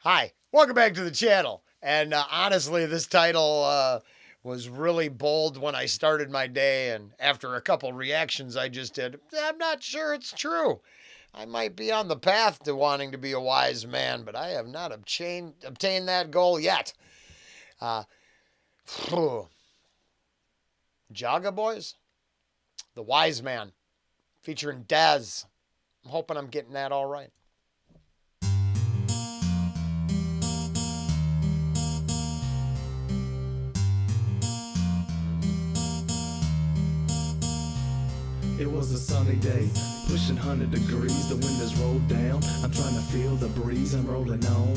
Hi, welcome back to the channel. And honestly, this title was really bold when I started my day, and after a couple reactions I just did, I'm not sure it's true. I might be on the path to wanting to be a wise man, but I have not obtained that goal yet. Uh, Jawga Boyz, The Wise Man, featuring DEZ. I'm hoping I'm getting that all right. It was a sunny day, pushing 100 degrees, the windows rolled down. I'm trying to feel the breeze, I'm rolling on.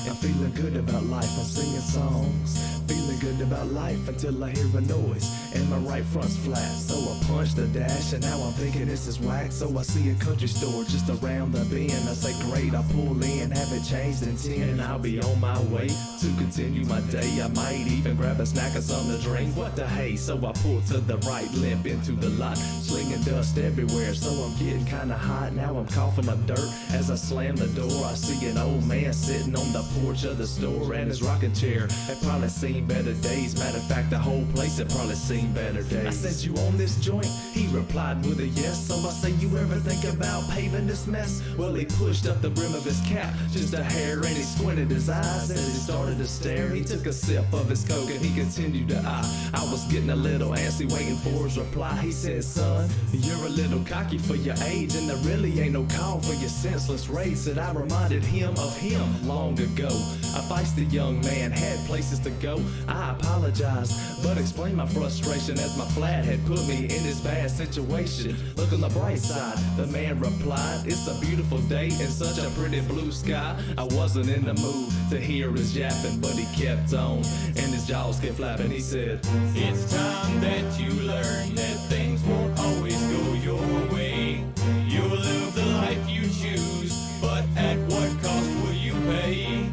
I'm feeling good about life, I'm singing songs. Feeling good about life until I hear a noise, and my right front's flat. So I punch the dash, and now I'm thinking this is whack. So I see a country store just around the bend. I say great, I pull in, haven't changed in 10. I'll be on my way to continue my day. I might even grab a snack or something to drink. What the hey, so I pull to the right, limp into the lot, slinging dust everywhere, so I'm getting kinda hot. Now I'm coughing up dirt. As I slam the door, I see an old man sitting on the porch of the store, and his rocking chair had probably seen better days. Matter of fact, the whole place had probably seen better days. I said, you on this joint? He replied with a yes. So I say, you ever think about paving this mess? Well, he pushed up the brim of his cap just a hair, and he squinted his eyes as he started to stare. He took a sip of his coke and he continued to eye. I was getting a little antsy waiting for his reply. He said, son, you're a little cocky for your age, and there really ain't no call for your senseless rage. Said I reminded him of him long ago. A feisty young man had places to go. I apologized, but explained my frustration as my flat had put me in this bad situation. Look on the bright side, the man replied, it's a beautiful day and such a pretty blue sky. I wasn't in the mood to hear his yapping, but he kept on, and his jaws kept flapping. He said, it's time that you learn that things won't always go your way. You'll live the life you choose, but at what cost will you pay?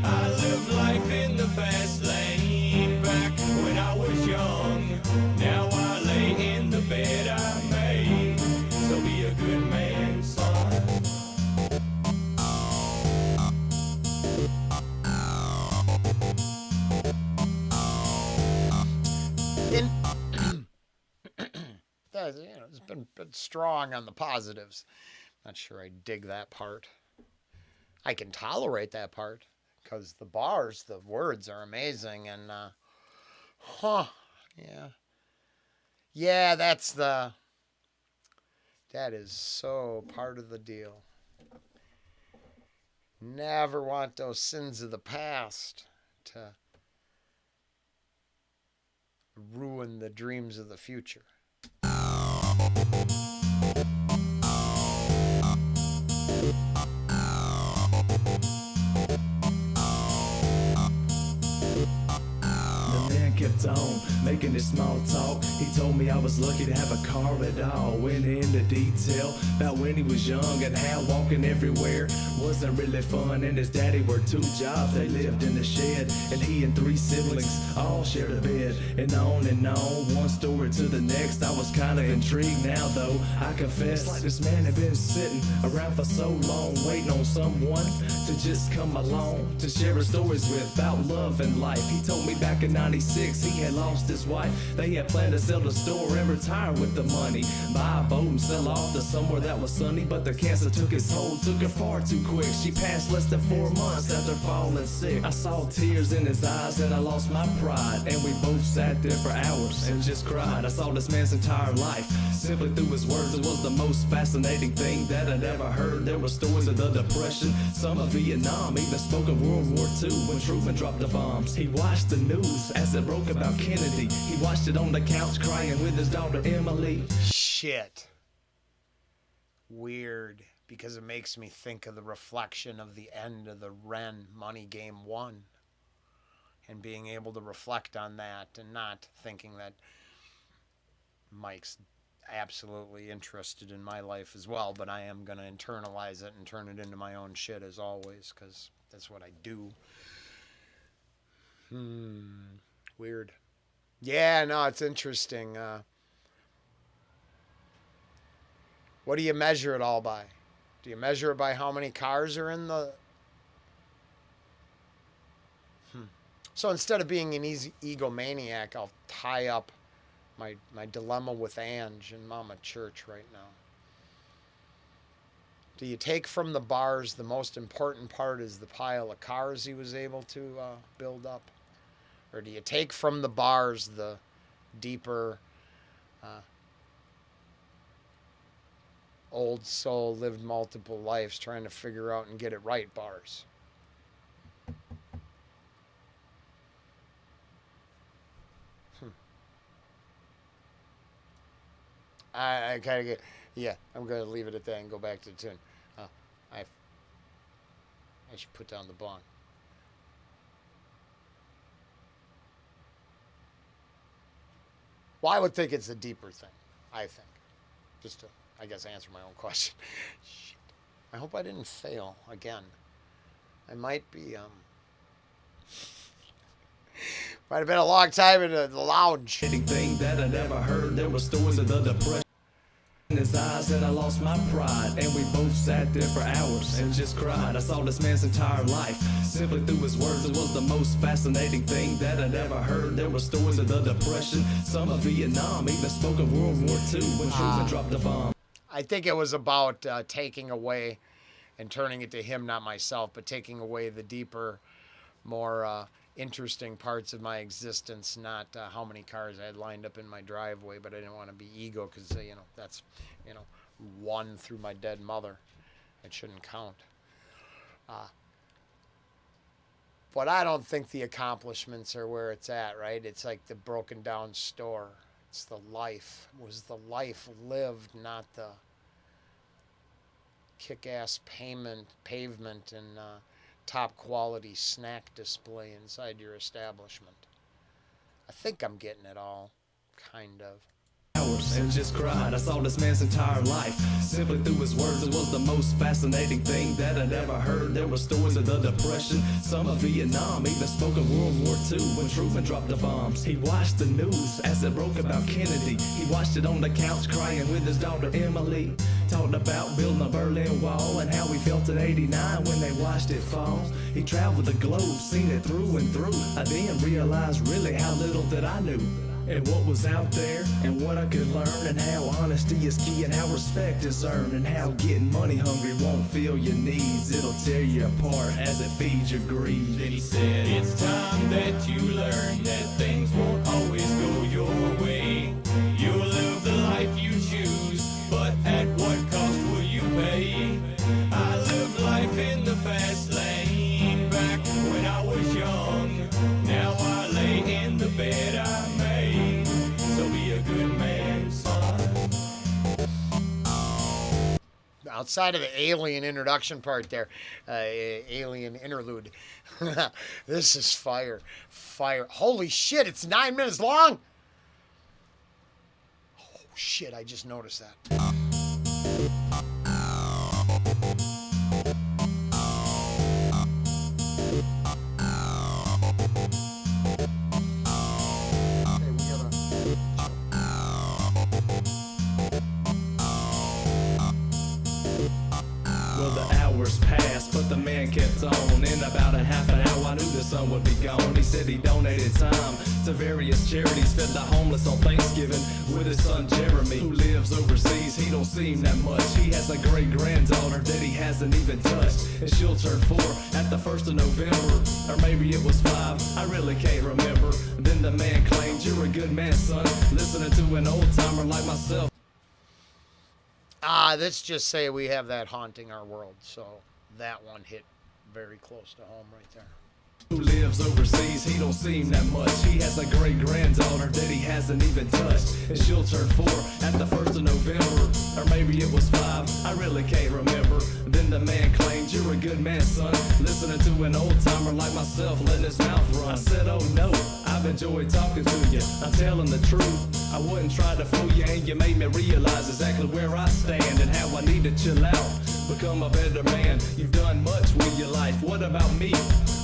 I lived life in the fast lane back when I was young. Now I lay in the bed I made. So be a good man, son. It's been strong on the positives. Not sure I dig that part. I can tolerate that part because the bars, the words are amazing, and yeah, that is so part of the deal. Never want those sins of the past to ruin the dreams of the future. Kept on making this small talk. He told me I was lucky to have a car at all. Went into detail about when he was young and how walking everywhere wasn't really fun. And his daddy worked 2 jobs, they lived in the shed, and he and 3 siblings all shared a bed. And on, one story to the next. I was kind of intrigued now though, I confess, like this man had been sitting around for so long, waiting on someone to just come along to share his stories with about love and life. He told me back in 96 he had lost his wife. They had planned to sell the store and retire with the money, buy a boat and sell off to somewhere that was sunny. But the cancer took its hold, took her far too quick. She passed less than 4 months after falling sick. I saw tears in his eyes and I lost my pride, and we both sat there for hours and just cried. I saw this man's entire life simply through his words. It was the most fascinating thing that I'd ever heard. There were stories of the Depression, some of Vietnam, even spoke of World War II when Truman dropped the bombs. He watched the news as it broke about Kennedy. He watched it on the couch crying with his daughter Emily. Shit. Weird, because it makes me think of the reflection of the end of the Ren Money Game 1, and being able to reflect on that and not thinking that Mike's absolutely interested in my life as well, but I am going to internalize it and turn it into my own shit as always, because that's what I do. Weird. Yeah, no, it's interesting. What do you measure it all by? Do you measure it by how many cars are in the So instead of being an easy egomaniac, I'll tie up my dilemma with Ange and Mama Church right now. Do you take from the bars the most important part is the pile of cars he was able to build up? Or do you take from the bars the deeper old soul lived multiple lives trying to figure out and get it right bars? I kind of get, yeah, I'm going to leave it at that and go back to the tune. I should put down the bong. Well, I would think it's a deeper thing, I think. Just to, I guess, answer my own question. Shit. I hope I didn't fail again. I might be, might have been a long time in the lounge. Thing that I never heard. There were stories of the depression in his eyes, and I lost my pride. And we both sat there for hours and just cried. I saw this man's entire life simply through his words. It was the most fascinating thing that I'd ever heard. There were stories of the depression, some of Vietnam, even spoke of World War II when Truman dropped the bomb. I think it was about taking away and turning it to him, not myself, but taking away the deeper, more interesting parts of my existence, not how many cars I had lined up in my driveway, but I didn't want to be ego because, that's, one through my dead mother. It shouldn't count. But I don't think the accomplishments are where it's at, right? It's like the broken down store. It's the life. It was the life lived, not the kick-ass pavement and top quality snack display inside your establishment. I think I'm getting it all, kind of. And just cried. I saw this man's entire life simply through his words. It was the most fascinating thing that I'd ever heard. There were stories of the depression, some of Vietnam, even spoke of World War II when Truman dropped the bombs. He watched the news as it broke about Kennedy. He watched it on the couch crying with his daughter Emily. Talked about building a Berlin Wall and how he felt in '89 when they watched it fall. He traveled the globe, seen it through and through. I then realized really how little that I knew, and what was out there, and what I could learn, and how honesty is key, and how respect is earned, and how getting money hungry won't fill your needs. It'll tear you apart as it feeds your greed. Then he said, it's time that you learn that things won't always go your way. You'll live the life you choose, but at what cost will you pay? I lived life in the fast lane back when I was young. Now I lay in the bed I made. So be a good man, son. Outside of the alien introduction part there, alien interlude, this is fire. Holy shit, it's 9 minutes long. Oh shit, I just noticed that. Well, the hours passed, but the man kept on. In about a half an hour, I knew the sun would be gone. He said he donated time to various charities, fed the homeless on Thanksgiving with his son Jeremy, who lives overseas. He don't seem that much. He has a great granddaughter that he hasn't even touched, and she'll turn 4 at the 1st of November, or maybe it was 5. I really can't remember. Then the man claimed, "You're a good man, son, listening to an old timer like myself." Let's just say we have that haunting our world, so that one hit very close to home right there. Who lives overseas, he don't seem that much. He has a great granddaughter that he hasn't even touched, and she'll turn 4 at the 1st of November, or maybe it was 5. I really can't remember. Then the man claimed, "You're a good man, son, listening to an old timer like myself, letting his mouth run." I said, "Oh no, I've enjoyed talking to you. I'm telling the truth. I wouldn't try to fool you, and you made me realize exactly where I stand and how I need to chill out, become a better man. You've done much with your life. What about me?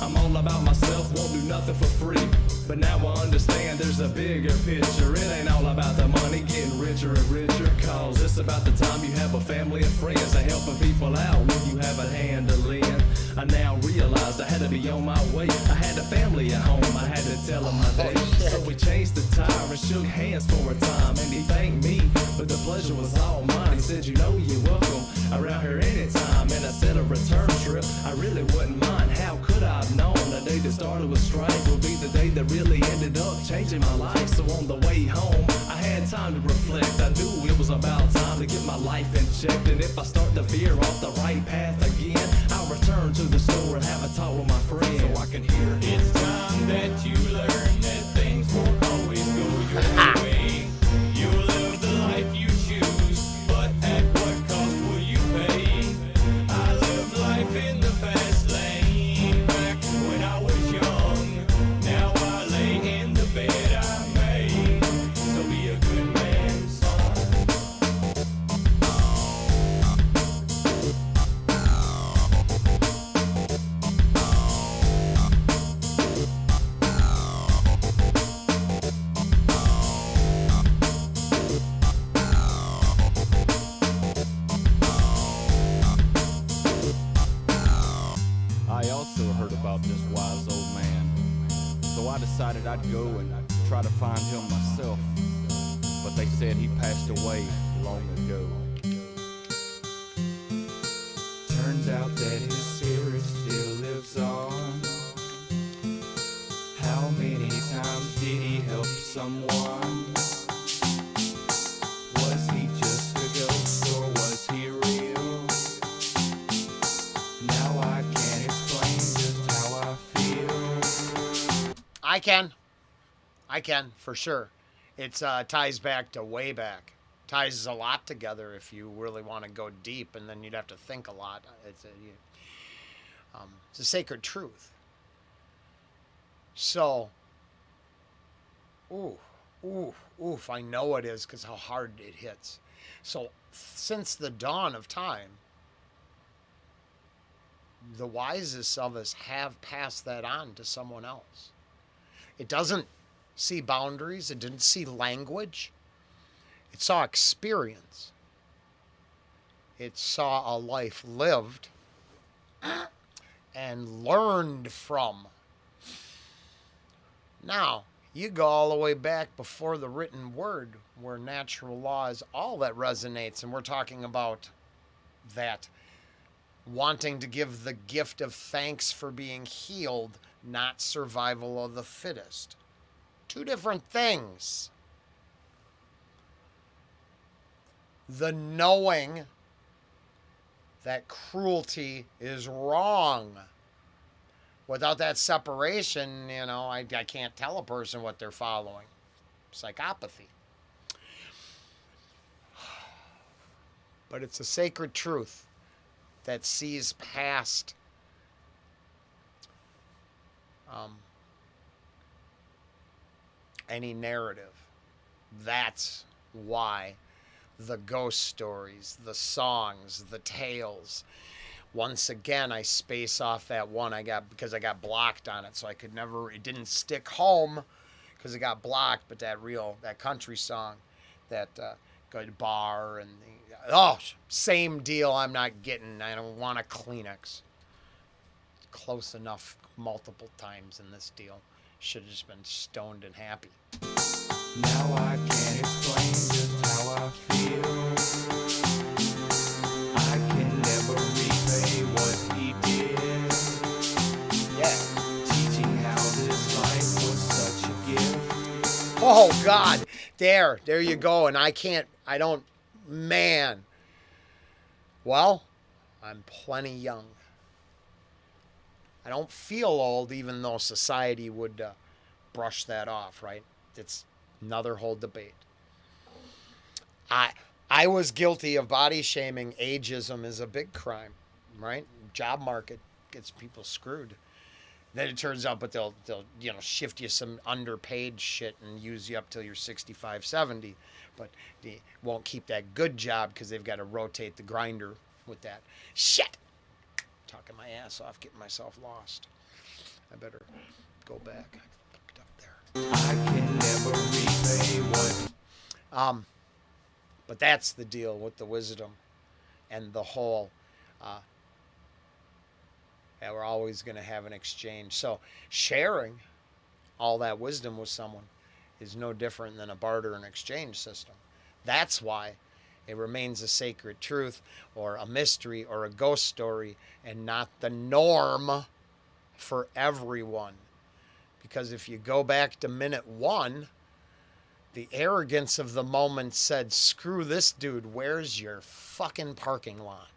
I'm all about myself, won't do nothing for free. But now I understand there's a bigger picture. It ain't all about the money, getting richer and richer, cause it's about the time you have a family and friends and helping people out when you have a hand to lend. I now realized I had to be on my way. I had a family at home, I had to tell him my day. So we changed the tire and shook hands for a time. And he thanked me, but the pleasure was all mine. He said, you know you're welcome around here anytime. And I said a return trip, I really wouldn't mind. How could I have known the day that started with strife would be the day that really ended up changing my life? So on the way home, I had time to reflect. I knew it was about time to get my life in check. And if I start to veer off the right path again, I'll return to the store and have a talk with my friend so I can hear. It's time that you learn that things won't always go your way. You'll live the life you choose, but at what cost will you pay? I lived life in the fast lane back when I was young. Now I lay in the bed I made. So be a good man, son. I also heard about this wise old man, so I decided I'd go and try to find him myself. But they said he passed away long ago. Turns out that his spirit still lives on. How many times did he help someone? Was he just a ghost or was he real? Now I can't explain just how I feel. I can, for sure. It's ties back to way back. Ties a lot together if you really want to go deep, and then you'd have to think a lot. It's a sacred truth. So, oof, I know it is because how hard it hits. So, since the dawn of time, the wisest of us have passed that on to someone else. It doesn't see boundaries. It didn't see language. It saw experience. It saw a life lived and learned from. Now, you go all the way back before the written word, where natural law is all that resonates, and we're talking about that wanting to give the gift of thanks for being healed, not survival of the fittest. Two different things. The knowing that cruelty is wrong. Without that separation, I can't tell a person what they're following. Psychopathy. But it's a sacred truth that sees past any narrative. That's why the ghost stories, the songs, the tales. Once again, I space off that one because I got blocked on it, so it didn't stick home because it got blocked. But that country song, that good bar and same deal. I don't want a Kleenex. Close enough multiple times in this deal. Should have just been stoned and happy. Now I can't explain just how I feel. I can never repay what he did. Yeah. Teaching how this life was such a gift. Oh, God. There you go. And man. Well, I'm plenty young. I don't feel old, even though society would brush that off, right? It's another whole debate. I was guilty of body shaming. Ageism is a big crime, right? Job market gets people screwed. Then it turns out, but they'll shift you some underpaid shit and use you up till you're 65, 70. But they won't keep that good job because they've got to rotate the grinder with that shit. Talking my ass off, getting myself lost. I better go back. I fucked up there. I can never repay what. But that's the deal with the wisdom and the whole And we're always going to have an exchange. So sharing all that wisdom with someone is no different than a barter and exchange system. That's why it remains a sacred truth or a mystery or a ghost story and not the norm for everyone. Because if you go back to minute one, the arrogance of the moment said, screw this dude, where's your fucking parking lot?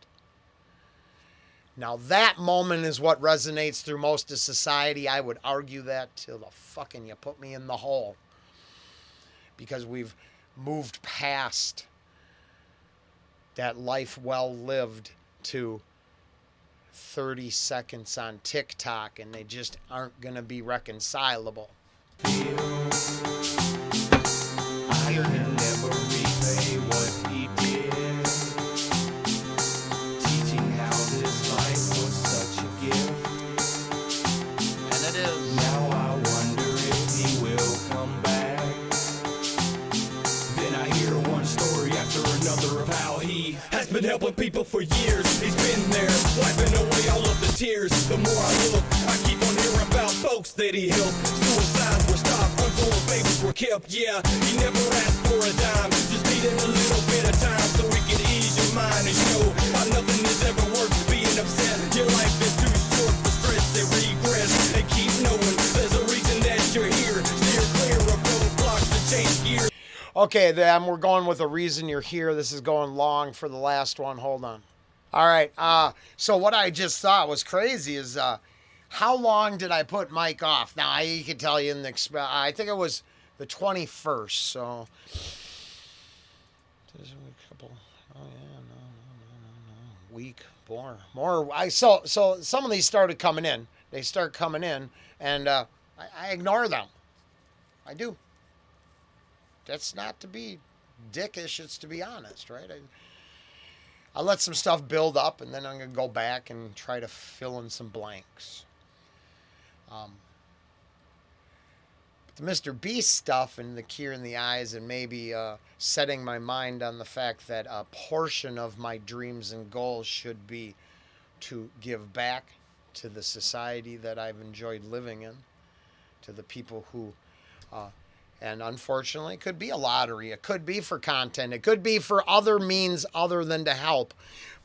Now that moment is what resonates through most of society. I would argue that till the fucking you put me in the hole. Because we've moved past that life well lived to 30 seconds on TikTok, and they just aren't going to be reconcilable. I can never repay what he did. Teaching how this life was such a gift. And it is. Now I wonder if he will come back. Then I hear one story after another of how he has been helping people for years. He's been there, wiping away all of the tears. The more I look, I keep on hearing about folks that he helped. Suicides were stopped, unborn babies were kept. Yeah, he never asked for a dime, just needed a little bit of time so he could ease your mind and show how nothing is ever worth being upset. Your life is too short for stress and regrets. And keep knowing there's a reason that you're here. Steer clear of roadblocks and change gears. Okay, then we're going with a reason you're here. This is going long for the last one. Hold on. All right. So what I just thought was crazy is how long did I put Mike off? Now, I can tell you I think it was the 21st. So, there's a couple. Oh yeah, no. Week more. So some of these started coming in. They start coming in, and I ignore them. I do. That's not to be dickish. It's to be honest, right? I let some stuff build up, and then I'm going to go back and try to fill in some blanks. The Mr. Beast stuff and the Cure in the Eyes, and maybe setting my mind on the fact that a portion of my dreams and goals should be to give back to the society that I've enjoyed living in, to the people who... and unfortunately, it could be a lottery. It could be for content. It could be for other means other than to help.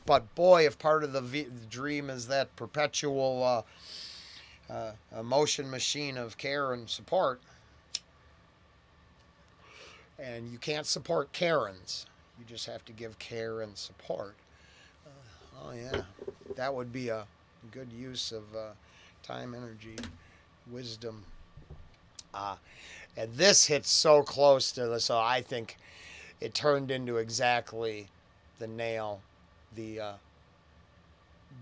But boy, if part of the dream is that perpetual emotion machine of care and support, and you can't support Karens. You just have to give care and support. Oh yeah, that would be a good use of time, energy, wisdom. And this hits so close to this, so I think it turned into exactly the nail, the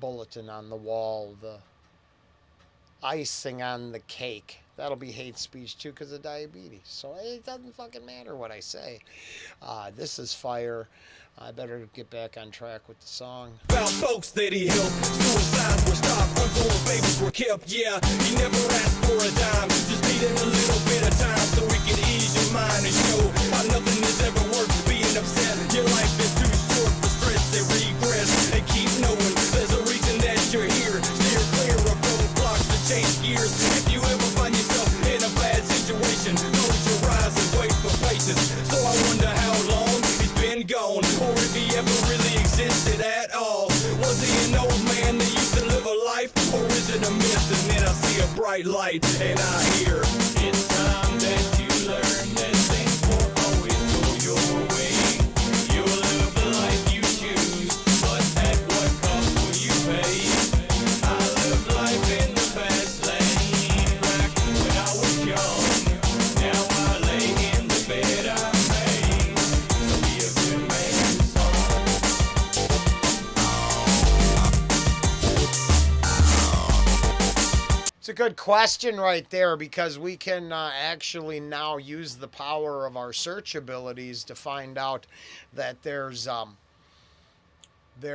bulletin on the wall, the icing on the cake. That'll be hate speech too because of diabetes. So it doesn't fucking matter what I say. This is fire. I better get back on track with the song. About folks that he helped. Suicides were stopped, unborn babies were kept. Yeah, he never asked for a dime, just needed a little bit of time so he could ease your mind and show how nothing is ever worth being upset. Your life is too short for stress and regrets. And keep knowing there's a reason that you're here. Steer clear of roadblocks and change gears. If you ever find yourself in a bad situation, close your eyes and wait for patience. So I wonder how long he's been gone, or if he ever really existed at all. Was he an old man that used to live a life, or is it a myth? And then I see a bright light and I hear, it's time that you learn that things won't always go your way. You'll live the life you choose, but at what cost will you pay? I lived life in the fast lane back when I was young. Now I lay in the bed I made to be a good man's son. It's a good question right there because we can actually now use the power of our search abilities to find out that there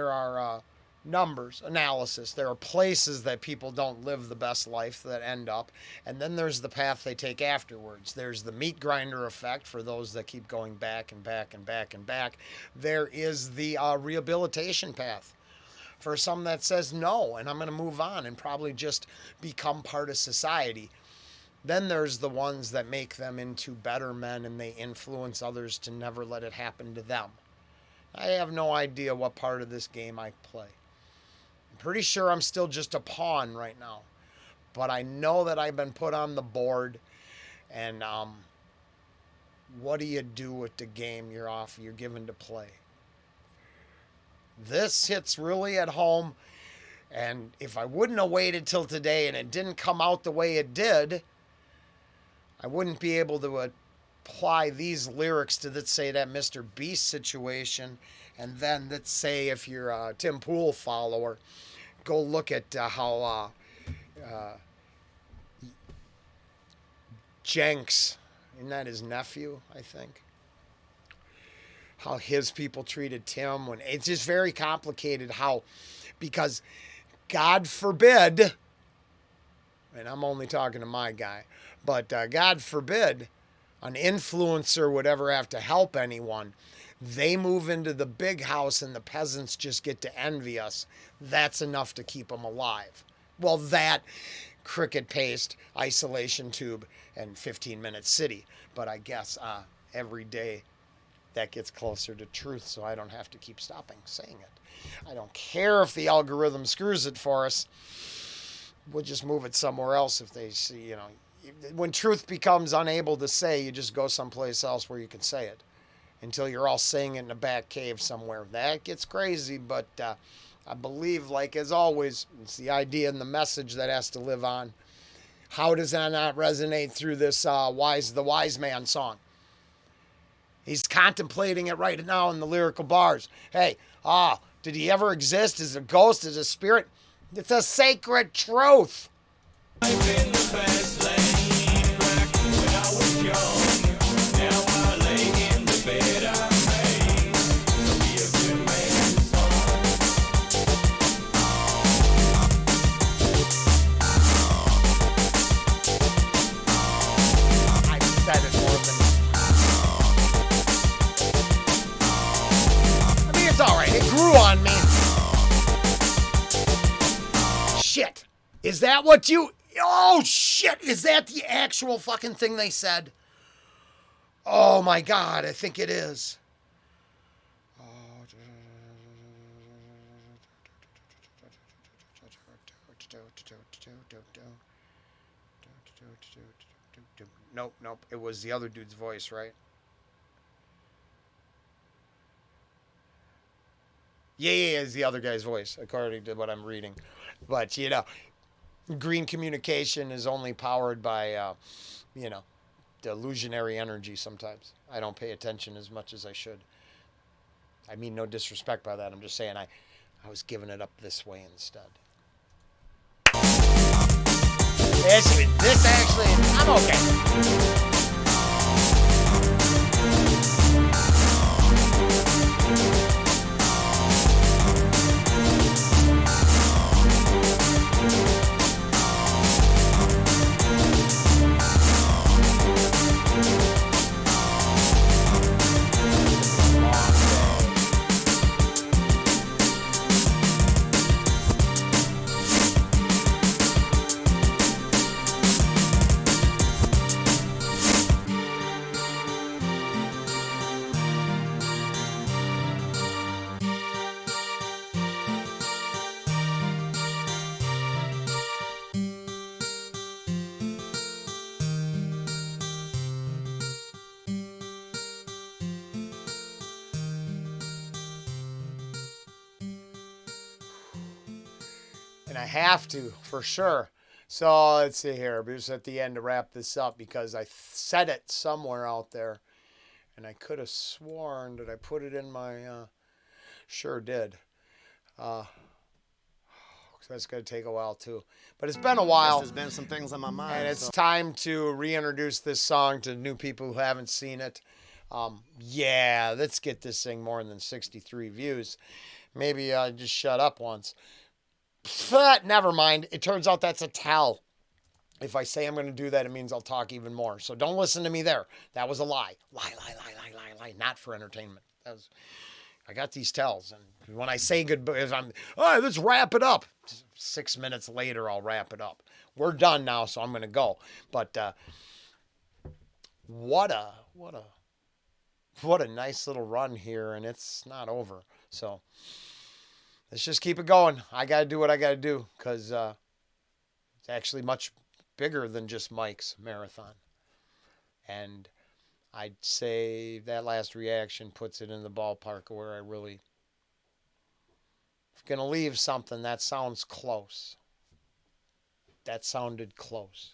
are numbers, analysis. There are places that people don't live the best life that end up, and then there's the path they take afterwards. There's the meat grinder effect for those that keep going back and back and back and back. There is the rehabilitation path for some that says no, and I'm going to move on and probably just become part of society. Then there's the ones that make them into better men and they influence others to never let it happen to them. I have no idea what part of this game I play. I'm pretty sure I'm still just a pawn right now. But I know that I've been put on the board, and what do you do with the game you're given to play? This hits really at home, and if I wouldn't have waited till today and it didn't come out the way it did, I wouldn't be able to apply these lyrics to, let's say, that Mr. Beast situation. And then, let's say, if you're a Tim Pool follower, go look at how Jenks, isn't that his nephew, I think? How his people treated Tim. When it's just very complicated how, because God forbid, and I'm only talking to my guy, but God forbid an influencer would ever have to help anyone. They move into the big house and the peasants just get to envy us. That's enough to keep them alive. Well, that, cricket paste, isolation tube, and 15-minute city. But I guess every day that gets closer to truth, so I don't have to keep stopping saying it. I don't care if the algorithm screws it for us. We'll just move it somewhere else if they see, when truth becomes unable to say, you just go someplace else where you can say it until you're all saying it in a back cave somewhere. That gets crazy, but I believe, like as always, it's the idea and the message that has to live on. How does that not resonate through this the Wise Man song? He's contemplating it right now in the lyrical bars. Hey, did he ever exist? Is it a ghost? Is it a spirit? It's a sacred truth. I've been the fast lane back when I was young. Now I lay in the bed I made to be a good man's son. I said it more than. I mean, it's all right. It grew on me. Shit. Is that what you... Oh, shit. Is that the actual fucking thing they said? Oh, my God. I think it is. Nope. It was the other dude's voice, right? Yeah, it's the other guy's voice, according to what I'm reading. But, green communication is only powered by, the illusionary energy sometimes. I don't pay attention as much as I should. I mean no disrespect by that. I'm just saying I was giving it up this way instead. This actually, I'm okay. And I have to, for sure. So let's see here. Just at the end to wrap this up, because I said it somewhere out there. And I could have sworn that I put it in my... sure did. That's going to take a while, too. But it's been a while. There's been some things on my mind. And it's time to reintroduce this song to new people who haven't seen it. Let's get this thing more than 63 views. Maybe I just shut up once. But never mind. It turns out that's a tell. If I say I'm going to do that, it means I'll talk even more. So don't listen to me there. That was a lie. Lie. Not for entertainment. I got these tells, and when I say goodbye, I'm, all right, let's wrap it up. 6 minutes later, I'll wrap it up. We're done now, so I'm going to go. But what a nice little run here, and it's not over. So let's just keep it going. I got to do what I got to do, because it's actually much bigger than just Mike's marathon. And I'd say that last reaction puts it in the ballpark where I really going to leave something that sounds close. That sounded close.